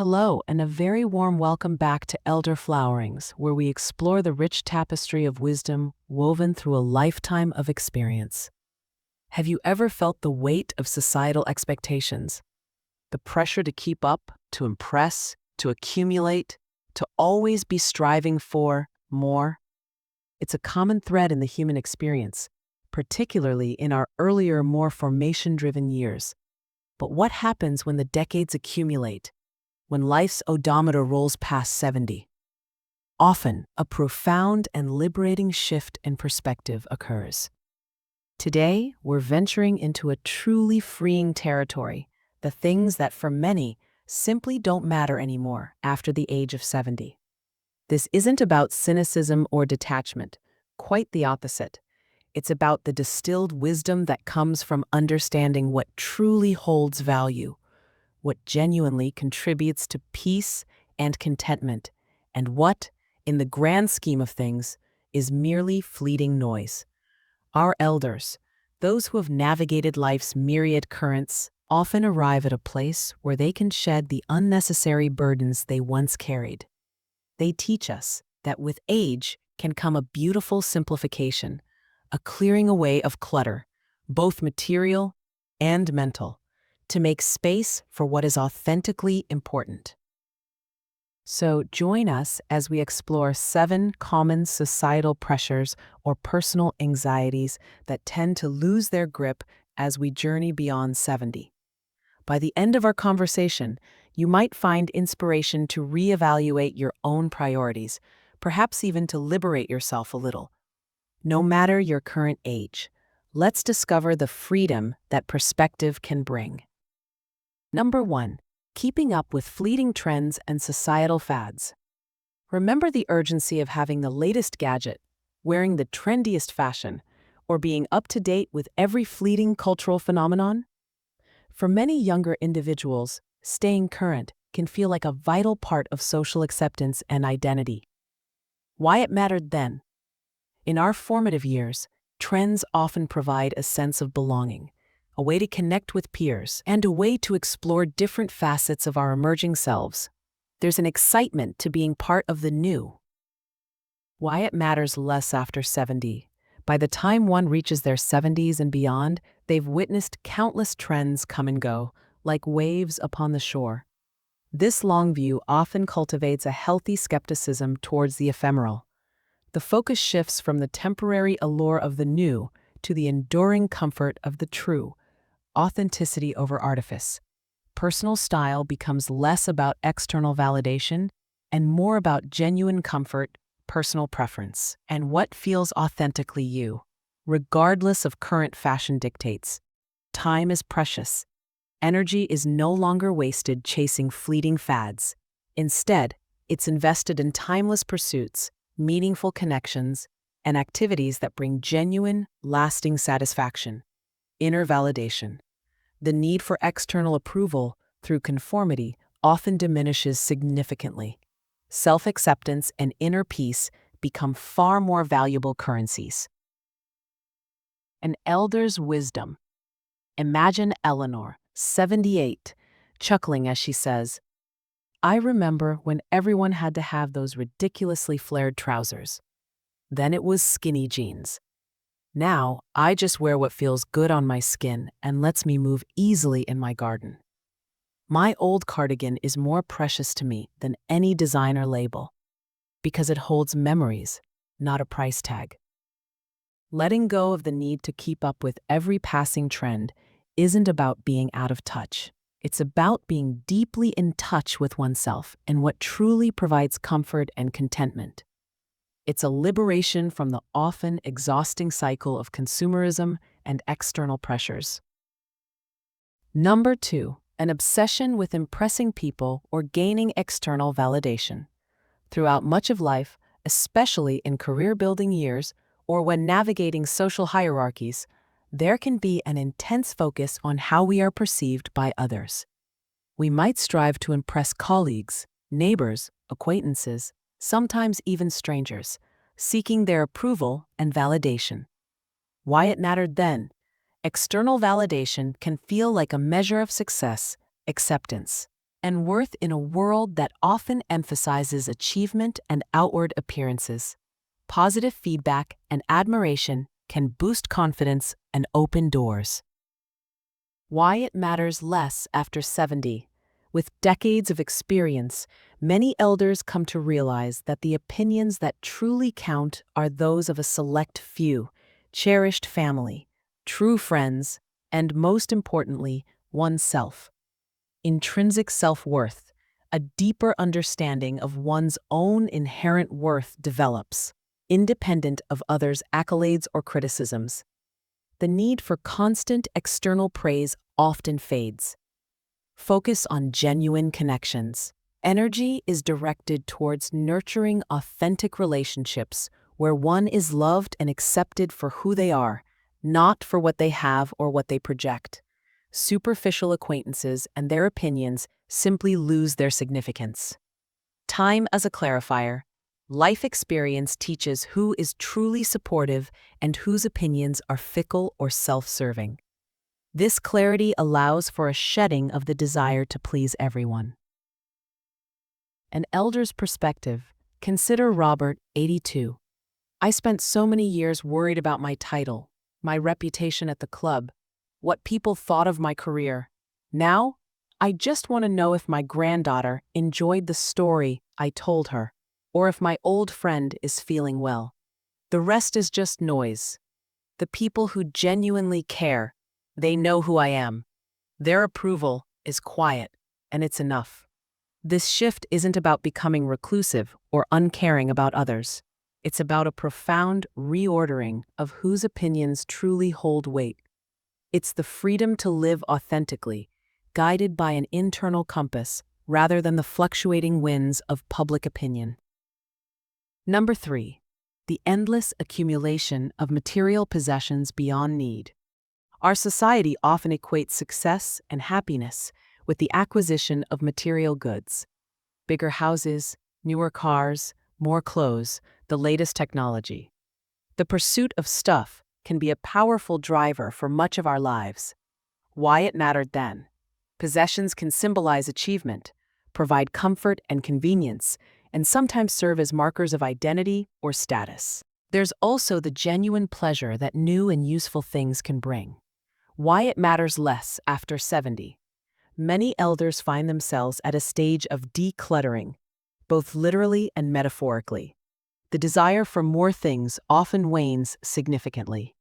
Hello, and a very warm welcome back to Elderflowerings, where we explore the rich tapestry of wisdom woven through a lifetime of experience. Have you ever felt the weight of societal expectations? The pressure to keep up, to impress, to accumulate, to always be striving for more? It's a common thread in the human experience, particularly in our earlier, more formation-driven years. But what happens when the decades accumulate? When life's odometer rolls past 70. Often, a profound and liberating shift in perspective occurs. Today, we're venturing into a truly freeing territory, the things that for many simply don't matter anymore after the age of 70. This isn't about cynicism or detachment, quite the opposite. It's about the distilled wisdom that comes from understanding what truly holds value, what genuinely contributes to peace and contentment, and what, in the grand scheme of things, is merely fleeting noise. Our elders, those who have navigated life's myriad currents, often arrive at a place where they can shed the unnecessary burdens they once carried. They teach us that with age can come a beautiful simplification, a clearing away of clutter, both material and mental, to make space for what is authentically important. So join us as we explore 7 common societal pressures or personal anxieties that tend to lose their grip as we journey beyond 70. By the end of our conversation, you might find inspiration to reevaluate your own priorities, perhaps even to liberate yourself a little. No matter your current age, let's discover the freedom that perspective can bring. Number 1. Keeping up with fleeting trends and societal fads. Remember the urgency of having the latest gadget, wearing the trendiest fashion, or being up to date with every fleeting cultural phenomenon? For many younger individuals, staying current can feel like a vital part of social acceptance and identity. Why it mattered then? In our formative years, trends often provide a sense of belonging, a way to connect with peers, and a way to explore different facets of our emerging selves. There's an excitement to being part of the new. Why it matters less after 70. By the time one reaches their 70s and beyond, they've witnessed countless trends come and go, like waves upon the shore. This long view often cultivates a healthy skepticism towards the ephemeral. The focus shifts from the temporary allure of the new to the enduring comfort of the true. Authenticity over artifice. Personal style becomes less about external validation and more about genuine comfort, personal preference, and what feels authentically you, regardless of current fashion dictates. Time is precious. Energy is no longer wasted chasing fleeting fads. Instead, it's invested in timeless pursuits, meaningful connections, and activities that bring genuine, lasting satisfaction. Inner validation. The need for external approval through conformity often diminishes significantly. Self-acceptance and inner peace become far more valuable currencies. An elder's wisdom. Imagine Eleanor, 78, chuckling as she says, "I remember when everyone had to have those ridiculously flared trousers. Then it was skinny jeans. Now, I just wear what feels good on my skin and lets me move easily in my garden. My old cardigan is more precious to me than any designer label, because it holds memories, not a price tag." Letting go of the need to keep up with every passing trend isn't about being out of touch. It's about being deeply in touch with oneself and what truly provides comfort and contentment. It's a liberation from the often exhausting cycle of consumerism and external pressures. Number 2, an obsession with impressing people or gaining external validation. Throughout much of life, especially in career-building years or when navigating social hierarchies, there can be an intense focus on how we are perceived by others. We might strive to impress colleagues, neighbors, acquaintances, sometimes even strangers, seeking their approval and validation. Why it mattered then? External validation can feel like a measure of success, acceptance. and worth in a world that often emphasizes achievement and outward appearances. Positive feedback and admiration can boost confidence and open doors. Why it matters less after 70. With decades of experience, many elders come to realize that the opinions that truly count are those of a select few, cherished family, true friends, and most importantly, oneself. Intrinsic self-worth, a deeper understanding of one's own inherent worth develops, independent of others' accolades or criticisms. The need for constant external praise often fades. Focus on genuine connections. Energy is directed towards nurturing authentic relationships where one is loved and accepted for who they are, not for what they have or what they project. Superficial acquaintances and their opinions simply lose their significance. Time as a clarifier. Life experience teaches who is truly supportive and whose opinions are fickle or self-serving. This clarity allows for a shedding of the desire to please everyone. An elder's perspective. Consider Robert, 82. I spent so many years worried about my title, my reputation at the club, what people thought of my career. Now, I just want to know if my granddaughter enjoyed the story I told her, or if my old friend is feeling well. The rest is just noise. The people who genuinely care, they know who I am. Their approval is quiet, and it's enough. This shift isn't about becoming reclusive or uncaring about others. It's about a profound reordering of whose opinions truly hold weight. It's the freedom to live authentically, guided by an internal compass rather than the fluctuating winds of public opinion. Number 3. The endless accumulation of material possessions beyond need. Our society often equates success and happiness with the acquisition of material goods. Bigger houses, newer cars, more clothes, the latest technology. The pursuit of stuff can be a powerful driver for much of our lives. Why it mattered then. Possessions can symbolize achievement, provide comfort and convenience, and sometimes serve as markers of identity or status. There's also the genuine pleasure that new and useful things can bring. Why it matters less after 70. Many elders find themselves at a stage of decluttering, both literally and metaphorically. The desire for more things often wanes significantly.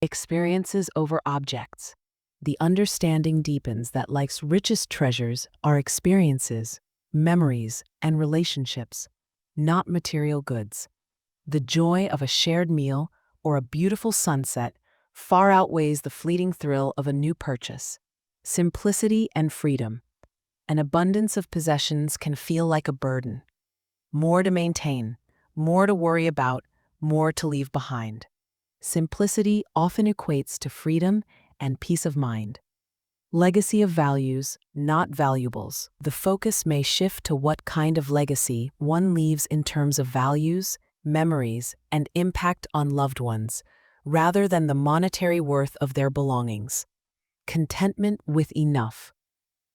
Experiences over objects. The understanding deepens that life's richest treasures are experiences, memories, and relationships, not material goods. The joy of a shared meal or a beautiful sunset far outweighs the fleeting thrill of a new purchase. Simplicity and freedom. An abundance of possessions can feel like a burden. More to maintain, more to worry about, more to leave behind. Simplicity often equates to freedom and peace of mind. Legacy of values, not valuables. The focus may shift to what kind of legacy one leaves in terms of values, memories, and impact on loved ones, rather than the monetary worth of their belongings. Contentment with enough.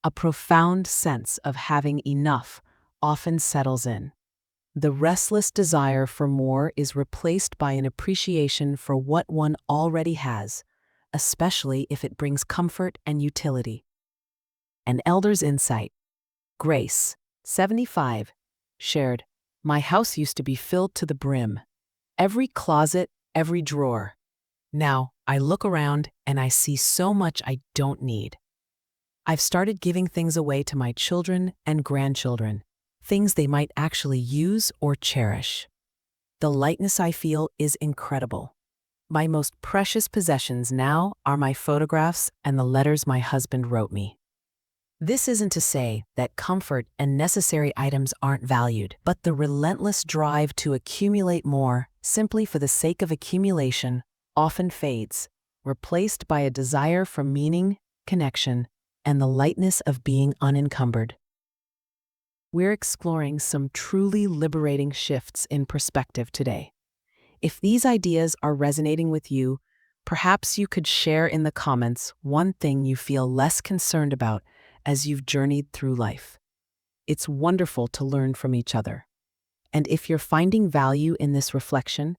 A profound sense of having enough often settles in. The restless desire for more is replaced by an appreciation for what one already has, especially if it brings comfort and utility. An elder's insight. Grace, 75, shared, "My house used to be filled to the brim. Every closet, every drawer. Now, I look around and I see so much I don't need. I've started giving things away to my children and grandchildren, things they might actually use or cherish. The lightness I feel is incredible. My most precious possessions now are my photographs and the letters my husband wrote me." This isn't to say that comfort and necessary items aren't valued, but the relentless drive to accumulate more simply for the sake of accumulation often fades, replaced by a desire for meaning, connection, and the lightness of being unencumbered. We're exploring some truly liberating shifts in perspective today. If these ideas are resonating with you, perhaps you could share in the comments one thing you feel less concerned about as you've journeyed through life. It's wonderful to learn from each other. And if you're finding value in this reflection,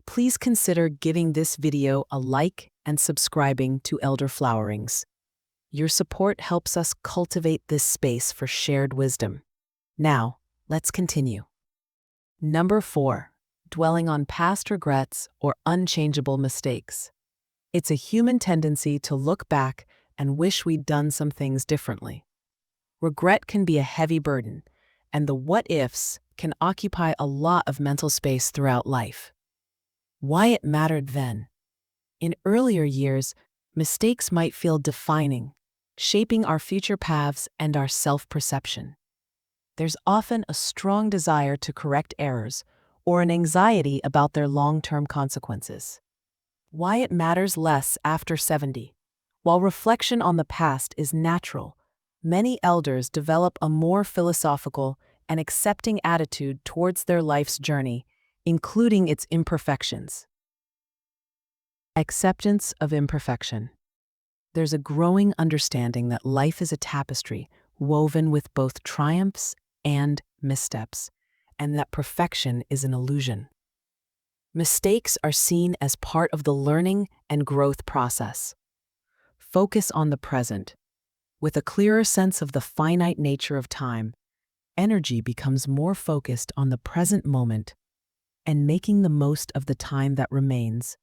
please consider giving this video a like and subscribing to Elderflowerings. Your support helps us cultivate this space for shared wisdom. Now, let's continue. Number 4. Dwelling on past regrets or unchangeable mistakes. It's a human tendency to look back and wish we'd done some things differently. Regret can be a heavy burden, and the what-ifs can occupy a lot of mental space throughout life. Why it mattered then? In earlier years, mistakes might feel defining, shaping our future paths and our self-perception. There's often a strong desire to correct errors or an anxiety about their long-term consequences. Why it matters less after 70. While reflection on the past is natural, many elders develop a more philosophical and accepting attitude towards their life's journey, including its imperfections. Acceptance of imperfection. There's a growing understanding that life is a tapestry woven with both triumphs and missteps, and that perfection is an illusion. Mistakes are seen as part of the learning and growth process. Focus on the present. With a clearer sense of the finite nature of time, energy becomes more focused on the present moment and making the most of the time that remains,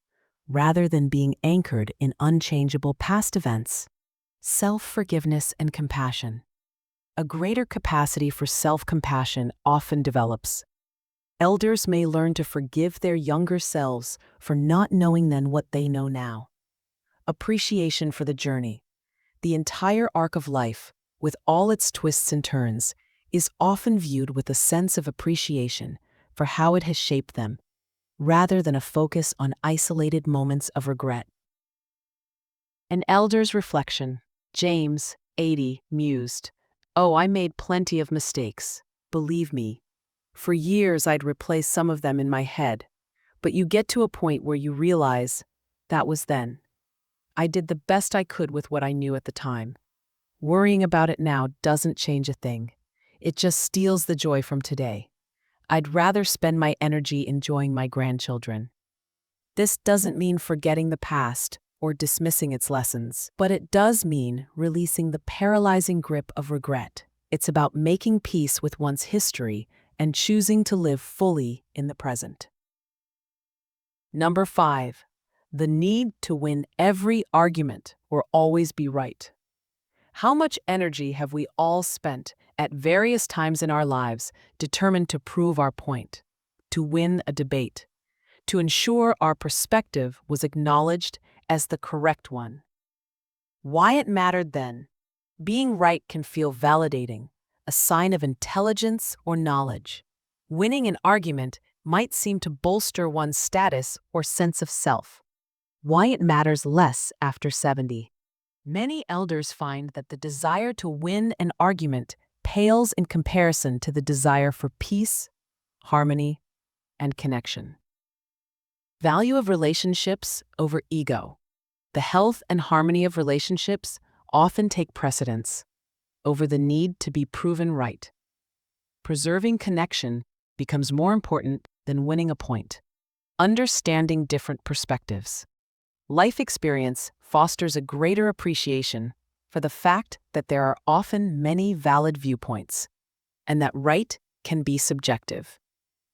rather than being anchored in unchangeable past events. Self-forgiveness and compassion. A greater capacity for self-compassion often develops. Elders may learn to forgive their younger selves for not knowing then what they know now. Appreciation for the journey. The entire arc of life, with all its twists and turns, is often viewed with a sense of appreciation for how it has shaped them, rather than a focus on isolated moments of regret. An elder's reflection. James, 80, mused, "Oh, I made plenty of mistakes. Believe me. For years I'd replay some of them in my head, but you get to a point where you realize, that was then. I did the best I could with what I knew at the time. Worrying about it now doesn't change a thing. It just steals the joy from today. I'd rather spend my energy enjoying my grandchildren." This doesn't mean forgetting the past or dismissing its lessons, but it does mean releasing the paralyzing grip of regret. It's about making peace with one's history and choosing to live fully in the present. Number 5. The need to win every argument or always be right. How much energy have we all spent at various times in our lives determined to prove our point, to win a debate, to ensure our perspective was acknowledged as the correct one? Why it mattered then? Being right can feel validating, a sign of intelligence or knowledge. Winning an argument might seem to bolster one's status or sense of self. Why it matters less after 70. Many elders find that the desire to win an argument pales in comparison to the desire for peace, harmony, and connection. Value of relationships over ego. The health and harmony of relationships often take precedence over the need to be proven right. Preserving connection becomes more important than winning a point. Understanding different perspectives. Life experience fosters a greater appreciation for the fact that there are often many valid viewpoints, and that right can be subjective.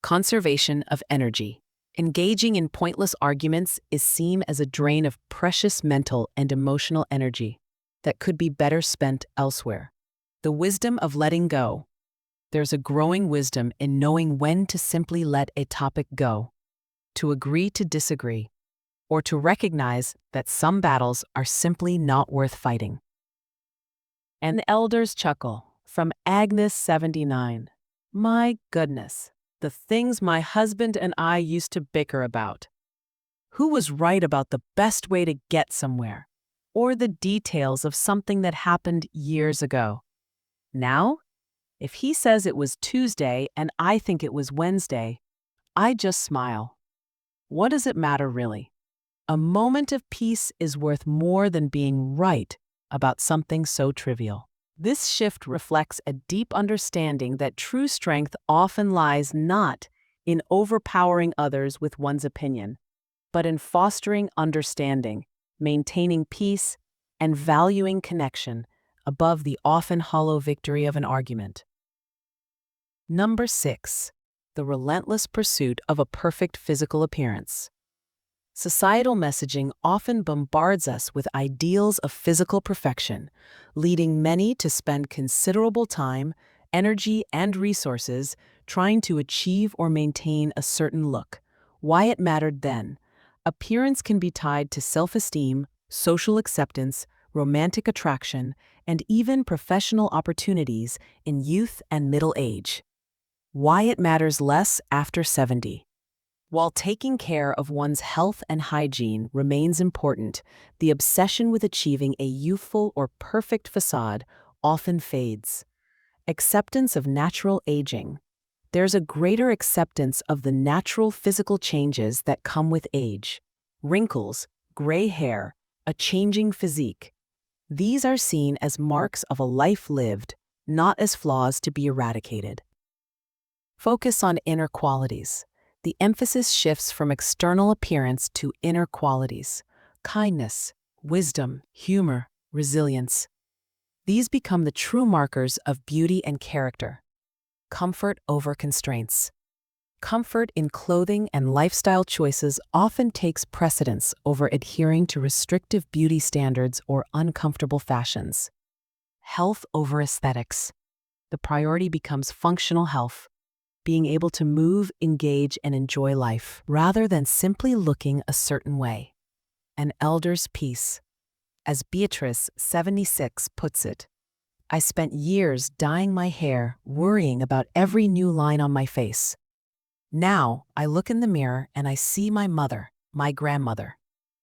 Conservation of energy. Engaging in pointless arguments is seen as a drain of precious mental and emotional energy that could be better spent elsewhere. The wisdom of letting go. There's a growing wisdom in knowing when to simply let a topic go, to agree to disagree, or to recognize that some battles are simply not worth fighting. An elder's chuckle. From Agnes, 79. My goodness, the things my husband and I used to bicker about. Who was right about the best way to get somewhere, or the details of something that happened years ago. Now, if he says it was Tuesday and I think it was Wednesday, I just smile. What does it matter really? A moment of peace is worth more than being right about something so trivial. This shift reflects a deep understanding that true strength often lies not in overpowering others with one's opinion, but in fostering understanding, maintaining peace, and valuing connection above the often hollow victory of an argument. Number 6. The relentless pursuit of a perfect physical appearance. Societal messaging often bombards us with ideals of physical perfection, leading many to spend considerable time, energy, and resources trying to achieve or maintain a certain look. Why it mattered then. Appearance can be tied to self-esteem, social acceptance, romantic attraction, and even professional opportunities in youth and middle age. Why it matters less after 70. While taking care of one's health and hygiene remains important, the obsession with achieving a youthful or perfect facade often fades. Acceptance of natural aging. There's a greater acceptance of the natural physical changes that come with age. Wrinkles, gray hair, a changing physique. These are seen as marks of a life lived, not as flaws to be eradicated. Focus on inner qualities. The emphasis shifts from external appearance to inner qualities: kindness, wisdom, humor, resilience. These become the true markers of beauty and character. Comfort over constraints. Comfort in clothing and lifestyle choices often takes precedence over adhering to restrictive beauty standards or uncomfortable fashions. Health over aesthetics. The priority becomes functional health, being able to move, engage, and enjoy life, rather than simply looking a certain way. An elder's peace. As Beatrice, 76, puts it, I spent years dyeing my hair, worrying about every new line on my face. Now, I look in the mirror and I see my mother, my grandmother.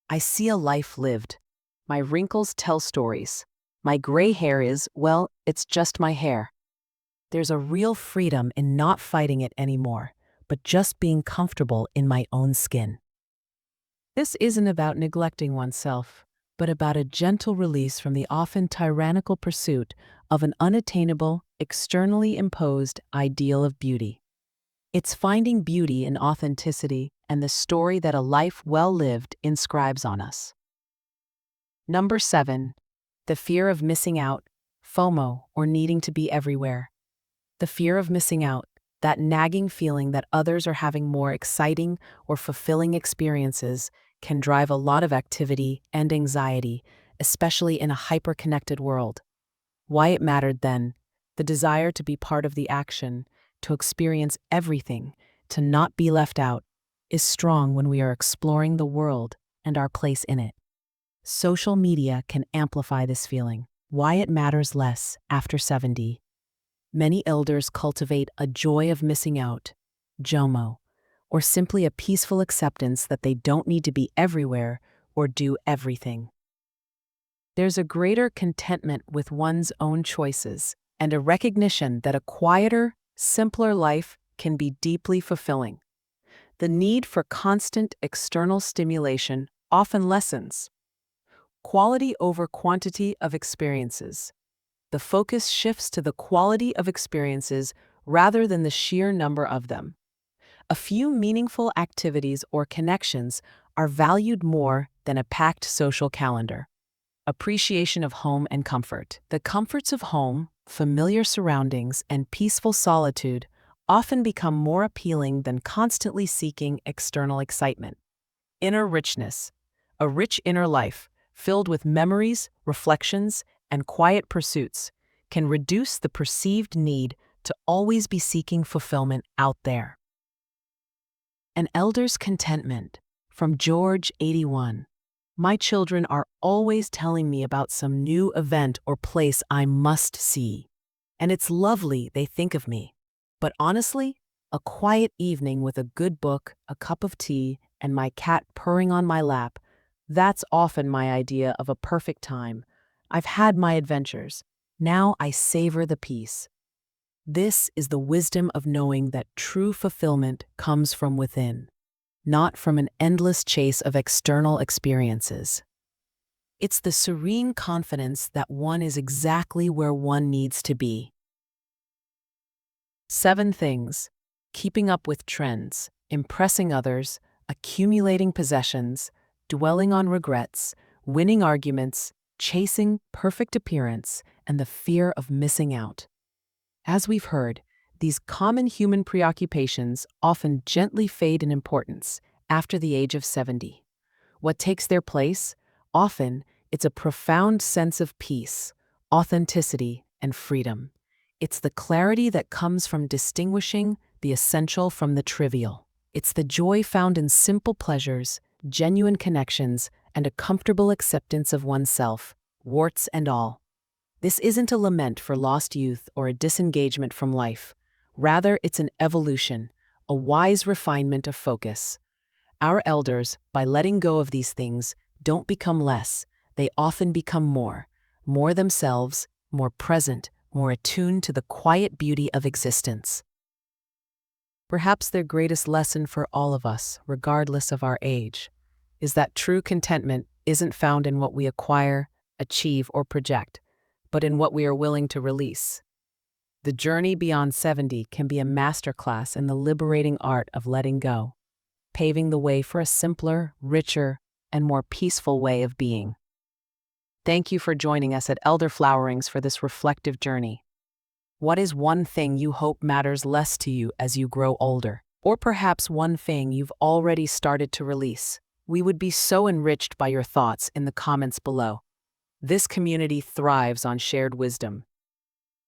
I see a life lived. My wrinkles tell stories. My gray hair is, well, it's just my hair. There's a real freedom in not fighting it anymore, but just being comfortable in my own skin. This isn't about neglecting oneself, but about a gentle release from the often tyrannical pursuit of an unattainable, externally imposed ideal of beauty. It's finding beauty in authenticity and the story that a life well lived inscribes on us. Number 7. The fear of missing out, FOMO, or needing to be everywhere. The fear of missing out, that nagging feeling that others are having more exciting or fulfilling experiences, can drive a lot of activity and anxiety, especially in a hyper-connected world. Why it mattered then. The desire to be part of the action, to experience everything, to not be left out, is strong when we are exploring the world and our place in it. Social media can amplify this feeling. Why it matters less after 70. Many elders cultivate a joy of missing out, JOMO, or simply a peaceful acceptance that they don't need to be everywhere or do everything. There's a greater contentment with one's own choices and a recognition that a quieter, simpler life can be deeply fulfilling. The need for constant external stimulation often lessens. Quality over quantity of experiences. The focus shifts to the quality of experiences rather than the sheer number of them. A few meaningful activities or connections are valued more than a packed social calendar. Appreciation of home and comfort. The comforts of home, familiar surroundings, and peaceful solitude often become more appealing than constantly seeking external excitement. Inner richness. A rich inner life, filled with memories, reflections, and quiet pursuits, can reduce the perceived need to always be seeking fulfillment out there. An elder's contentment. From George, 81. My children are always telling me about some new event or place I must see. And it's lovely they think of me. But honestly, a quiet evening with a good book, a cup of tea, and my cat purring on my lap, that's often my idea of a perfect time. I've had my adventures. Now I savor the peace. This is the wisdom of knowing that true fulfillment comes from within, not from an endless chase of external experiences. It's the serene confidence that one is exactly where one needs to be. 7 things: keeping up with trends, impressing others, accumulating possessions, dwelling on regrets, winning arguments, chasing perfect appearance, and the fear of missing out. As we've heard, these common human preoccupations often gently fade in importance after the age of 70. What takes their place? Often, it's a profound sense of peace, authenticity, and freedom. It's the clarity that comes from distinguishing the essential from the trivial. It's the joy found in simple pleasures, genuine connections, and a comfortable acceptance of oneself, warts and all. This isn't a lament for lost youth or a disengagement from life. Rather, it's an evolution, a wise refinement of focus. Our elders, by letting go of these things, don't become less. They often become more themselves, more present, more attuned to the quiet beauty of existence. Perhaps their greatest lesson for all of us, regardless of our age, is that true contentment isn't found in what we acquire, achieve, or project, but in what we are willing to release. The journey beyond 70 can be a masterclass in the liberating art of letting go, paving the way for a simpler, richer, and more peaceful way of being. Thank you for joining us at Elderflowerings for this reflective journey. What is one thing you hope matters less to you as you grow older? Or perhaps one thing you've already started to release? We would be so enriched by your thoughts in the comments below. This community thrives on shared wisdom.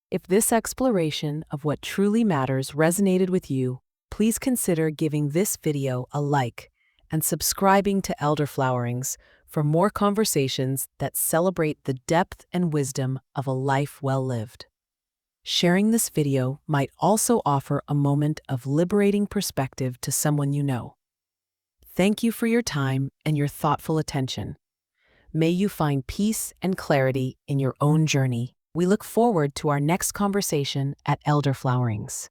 If this exploration of what truly matters resonated with you, please consider giving this video a like and subscribing to Elderflowerings for more conversations that celebrate the depth and wisdom of a life well lived. Sharing this video might also offer a moment of liberating perspective to someone you know. Thank you for your time and your thoughtful attention. May you find peace and clarity in your own journey. We look forward to our next conversation at Elderflowerings.